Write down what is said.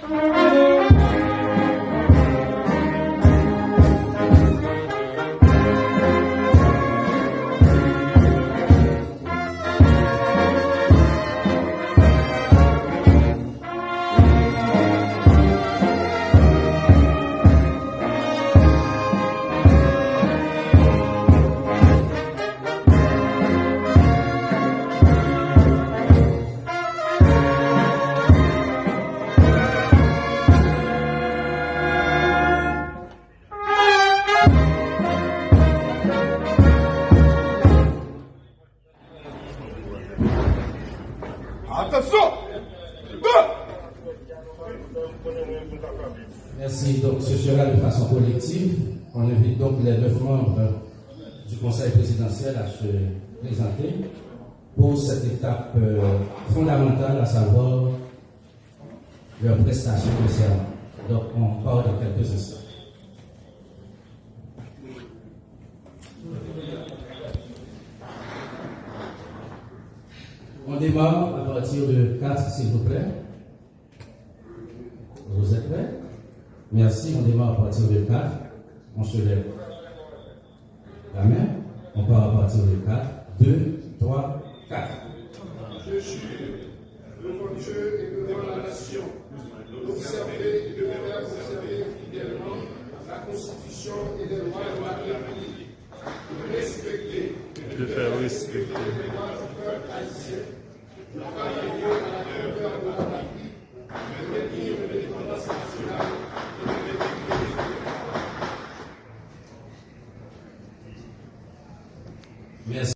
Attention! Merci. Donc, ce sera de façon collective. On invite donc les 9 membres du Conseil présidentiel à se présenter pour cette étape fondamentale, à savoir leur prestation de serment. Donc, on part dans quelques instants. On démarre à partir de 4, s'il vous plaît. Vous êtes prêts? Merci, on démarre à partir de 4. On se lève la main. On part à partir de 4. 2, 3, 4. Je jure devant Dieu et devant la nation d'observer et de faire observer fidèlement la Constitution et les lois de la République, de respecter et de faire respecter les droits du peuple haïtien, de travailler à la grandeur de la patrie, de maintenir l'indépendance nationale et de l'intégrité territoriale. Merci.